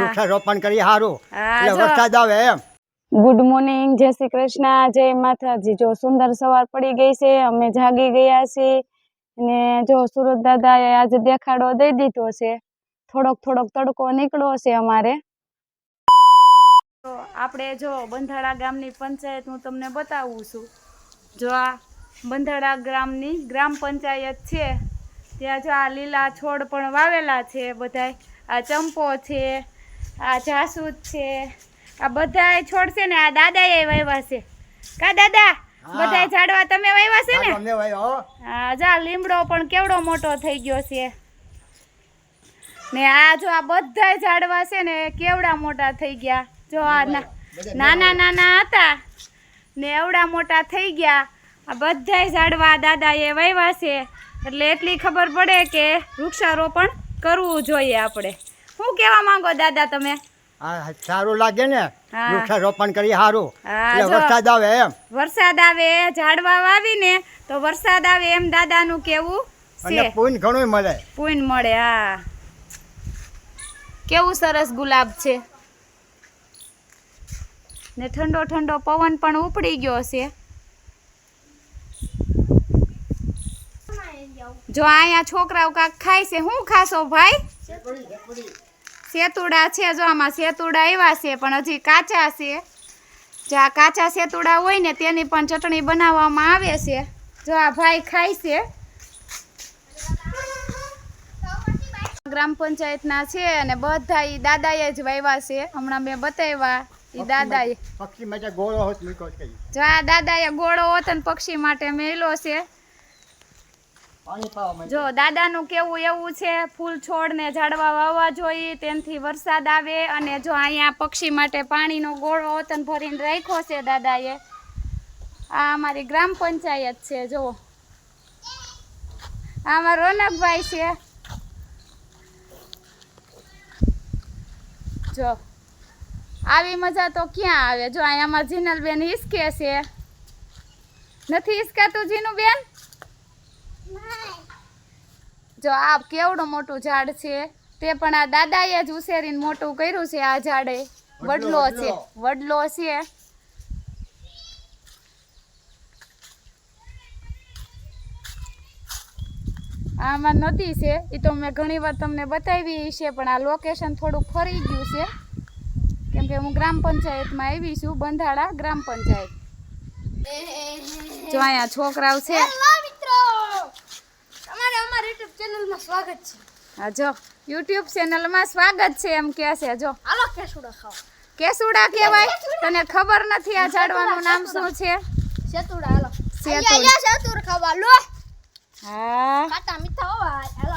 વૃક્ષારોપણ કરી સારું એટલે વરસાદ આવે એમ. ગુડ મોર્નિંગ, જય શ્રી કૃષ્ણ, જય માતાજી. જો સુંદર સવાર પડી ગઈ છે, અમે જાગી ગયા છીએ અને જો સુરત દાદાએ આજે દેખાડો દઈ દીધો છે. થોડોક તડકો નીકળ્યો છે અમારે. તો આપણે જો બંધાળા ગામની પંચાયત હું તમને બતાવું છું. જો આ બંધાળા ગામની ગ્રામ પંચાયત છે. ત્યાં જો આ લીલા છોડ પણ વાવેલા છે બધાય. આ ચંપો છે, આ જાસૂદ છે, આ બધા છોડ છે ને આ દાદાએ વાવ્યા છે. કા દાદા, બધા ઝાડવા તમે વાવ્યા છે ને? હા, જા લીમડો પણ કેવડો મોટો થઈ ગયો છે ને. આ જો આ બધા ઝાડવા છે ને કેવડા મોટા થઈ ગયા. જો આ નાના હતા ને એવડા મોટા થઈ ગયા. આ બધા ઝાડવા દાદાએ વાવ્યા છે એટલે એટલી ખબર પડે કે વૃક્ષારોપણ કરવું જોઈએ આપણે. શું કહેવા માંગો દાદા તમે? સારું લાગે ને વૃક્ષારોપણ કરી સારું એટલે વરસાદ આવે એમ. વરસાદ આવે, ઝાડવા વાવીને તો વરસાદ આવે એમ દાદાનું કેવું છે. પૂન ઘણું મળે. પૂન મળે. હા, કેવું સરસ ગુલાબ છે ને ઠંડો પવન પણ ઉપડી ગયો છે. જો અહીંયા છોકરાઓ કાંક ખાય છે. શું ખાશો ભાઈ? સેતુડા છે. જો આમાં સેતુડા એવા છે પણ હજી કાચા છે. જો આ કાચા સેતુડા હોય ને તેની પણ ચટણી બનાવવામાં આવે છે. જો આ ભાઈ ખાય છે. ગ્રામ પંચાયતના છે અને બધા ઈ દાદાએ જ વાવ્યા છે. હમણાં મેં બતાવ્યા ઈ દાદાએ. પક્ષી માટે ગોળો હોત મૂક્યો છે. જો આ દાદાએ ગોળો હોત ને પક્ષી માટે મેલો છે. જો દાદાનું કેવું એવું છે, ફૂલ છોડ ને ઝાડવા વાવવા જોઈએ તેનાથી વરસાદ આવે. અને જો અહીંયા પક્ષી માટે પાણીનો ગોળો વતન ભરીને રાખ્યો છે દાદાએ. આ અમારી ગ્રામ પંચાયત છે. જો આમાં રોનકભાઈ છે. જો આવી મજા તો ક્યાં આવે. જો અહીંયામાં જીનલબેન હિસકે છે. નથી હિસકાતું જીનુબેન? જો આ કેવડું મોટું ઝાડ છે તે પણ આ દાદાએ જ ઉછેરીને મોટું કર્યું છે. આ ઝાડે વડલો છે. આમાં નદી છે. એ તો મેં ઘણી વાર તમને બતાવી છે પણ આ લોકેશન થોડું ફરી ગયું છે કેમ કે હું ગ્રામ પંચાયતમાં આવી છું, બંધાળા ગ્રામ પંચાયત. જો અહીંયા છોકરાઓ છે. સ્વાગત છે. હા, જો YouTube ચેનલમાં સ્વાગત છે એમ કે છે. જો હાલો કેસુડા ખાઓ. કેસુડા કહેવાય? તને ખબર નથી આ ઝાડવાનું નામ શું છે? સેતુડા. હાલો સેતુર ખાવા લો. હા, ખાટા મીઠા હોવા. હાલો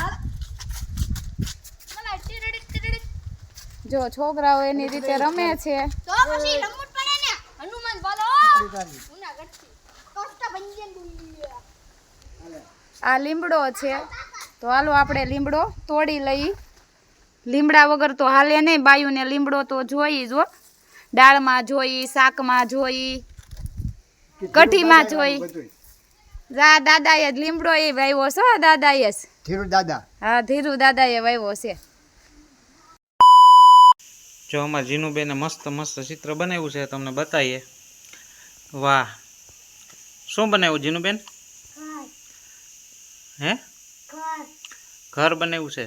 જો છોકરાઓ એની રીતે રમે છે. તો પછી રમત પડે ને હનુમાન બોલો ઉનાગઢથી કોસ્ટા બંજન દુનિયા. આ લીમડો છે તો હાલો આપણે લીમડો તોડી લઈ. લીમડા વગર તો હાલે નહીં. બાયુને લીમડો તો જોઈ. જો દાળમાં જોઈ, શાકમાં જોઈ, કઢીમાં જોઈ. જા દાદાએ જ લીમડો એ વાવ્યો છે. દાદાએ જ. ધીરુ દાદા. હા, ધીરુ દાદાએ વાવ્યો છે. જો અમારા જીનુબેને મસ્ત ચિત્ર બનાવ્યું છે, તમને બતાવીએ. વાહ, શું બનાવ્યું જીનુબેન? હે, ઘર બનાવ્યું છે.